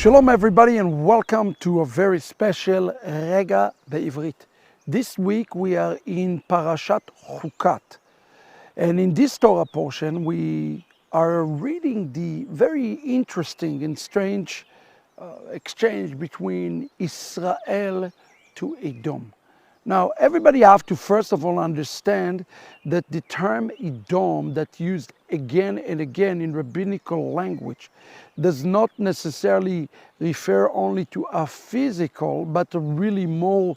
Shalom everybody and welcome to a very special Regah Bivrit. This week we are in Parashat Chukat, and in this Torah portion we are reading the very interesting and strange exchange between Israel to Edom. Now, everybody have to first of all understand that the term Edom that used again and again in rabbinical language does not necessarily refer only to a physical, but really more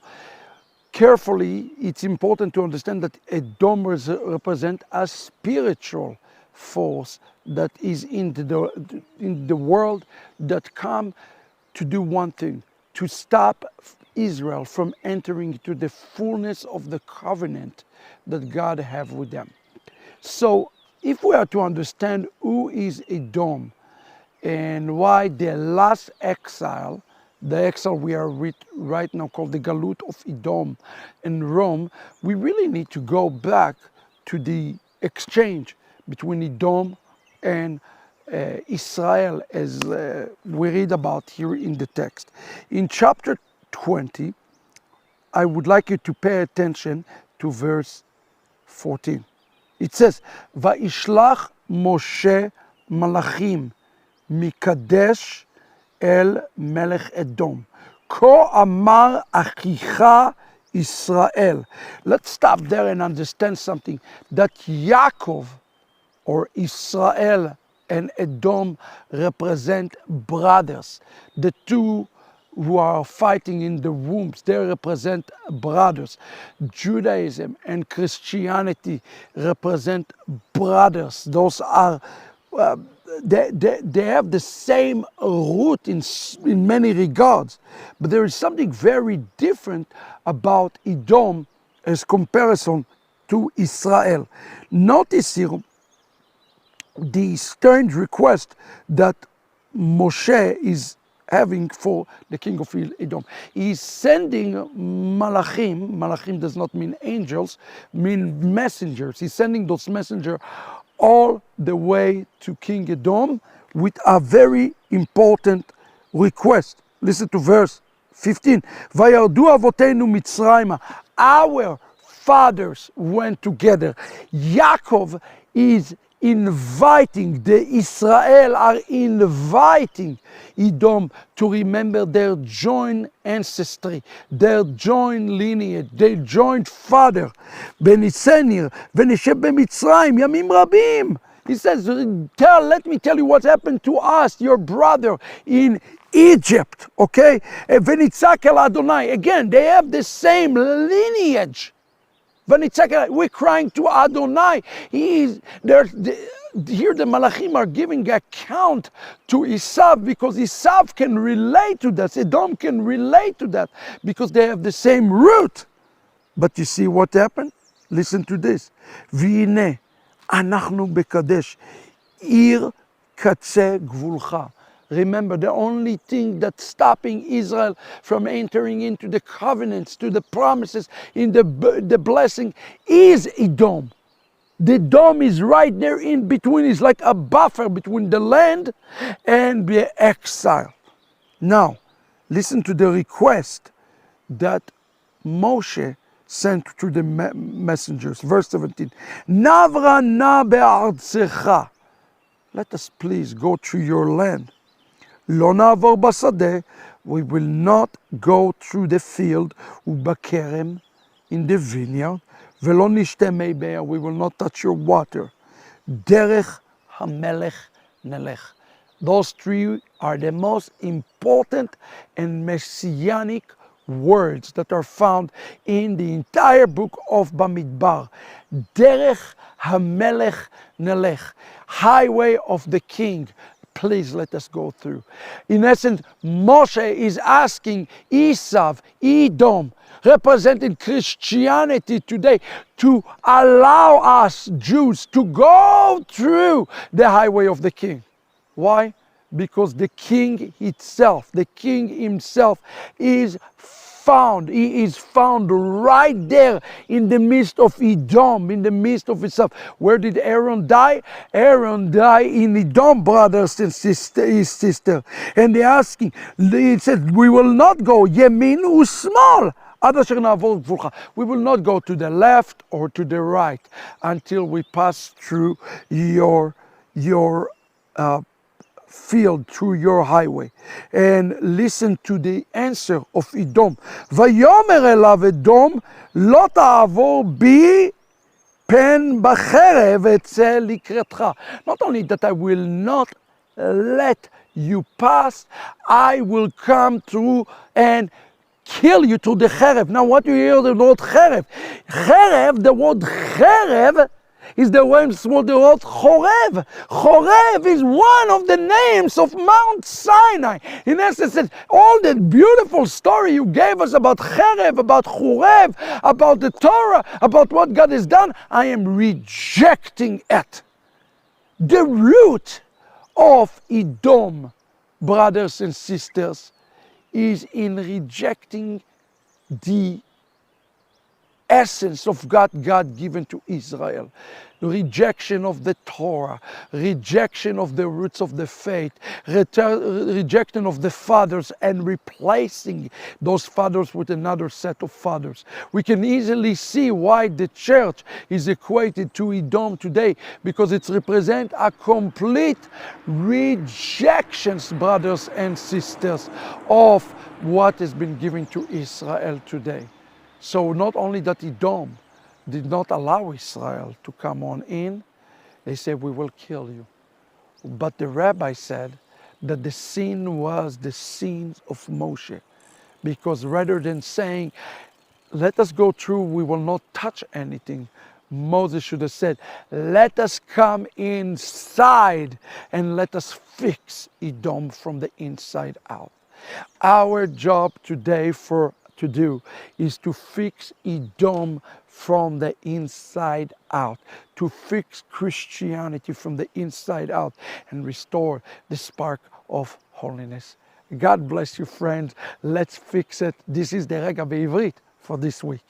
carefully, it's important to understand that Edom represent a spiritual force that is in the world that come to do one thing, to stop Israel from entering into the fullness of the covenant that God have with them. So if we are to understand who is Edom and why the last exile, the exile we are right now called the Galut of Edom in Rome, we really need to go back to the exchange between Edom and Israel, as we read about here in the text. In chapter 20, I would like you to pay attention to verse 14. It says, "Va'ishlach Moshe malachim mikadesh el melech Edom. Ko amar achicha Israel." Let's stop there and understand something. That Yaakov or Israel and Edom represent brothers. The two who are fighting in the wombs, they represent brothers. Judaism and Christianity represent brothers. Those are, they have the same root in many regards. But there is something very different about Edom as comparison to Israel. Notice here the strange request that Moshe is having for the king of Edom. He's sending malachim. Malachim does not mean angels, mean messengers. He's sending those messengers all the way to King Edom with a very important request. Listen to verse 15. Vayardu avotenu Mitzrayma. Our fathers went together. Yaakov is inviting, the Israel are inviting Edom to remember their joint ancestry, their joint lineage, their joint father. Benisenir, venisheb b'Mitzrayim, yamim rabim. He says, let me tell you what happened to us, your brother in Egypt, okay? Venitzak el Adonai. Again, they have the same lineage. We're crying to Adonai. Here the Malachim are giving account to Esav because Esav can relate to that. Edom can relate to that because they have the same root. But you see what happened? Listen to this. V'ine anachnu bekadesh ir katze gvulcha. Remember, the only thing that's stopping Israel from entering into the covenants, to the promises, in the blessing, is Edom. The Edom is right there in between. It's like a buffer between the land and the exile. Now, listen to the request that Moshe sent to the messengers. Verse 17. Navra na be'artzecha. Let us please go through your land. Lo na'avor basadeh, we will not go through the field, ubakerem, in the vineyard, velo nishte mei be'er, we will not touch your water. Derech hamelech nelech. Those three are the most important and messianic words that are found in the entire book of Bamidbar. Derech hamelech nelech, highway of the king. Please let us go through. In essence, Moshe is asking Esav, Edom, representing Christianity today, to allow us Jews to go through the highway of the king. Why? Because the king himself is found. He is found right there in the midst of Edom, in the midst of itself. Where did Aaron die? Aaron died in Edom, brothers and his sister. And they're asking, he said, we will not go Yemin u'Smol. We will not go to the left or to the right until we pass through your field, through your highway. And listen to the answer of Edom. Vayomer elav Edom, lo ta'avor bi pen b'cherev etze likretcha. Not only that I will not let you pass, I will come through and kill you to the cherev. Now what do you hear the word cherev? Cherev, the word cherev is the word Chorev. Chorev is one of the names of Mount Sinai. In essence, it's all that beautiful story you gave us about Cherev, about Chorev, about the Torah, about what God has done, I am rejecting it. The root of Edom, brothers and sisters, is in rejecting the essence of God given to Israel. Rejection of the Torah, rejection of the roots of the faith, rejection of the fathers, and replacing those fathers with another set of fathers. We can easily see why the church is equated to Edom today, because it represents a complete rejection, brothers and sisters, of what has been given to Israel today. So not only that Edom did not allow Israel to come on in, they said, we will kill you. But the rabbi said that the sin was the sins of Moshe. Because rather than saying, let us go through, we will not touch anything, Moses should have said, let us come inside and let us fix Edom from the inside out. Our job today to do is to fix Edom from the inside out, to fix Christianity from the inside out and restore the spark of holiness. God bless you, friends. Let's fix it. This is the Regah Bivrit for this week.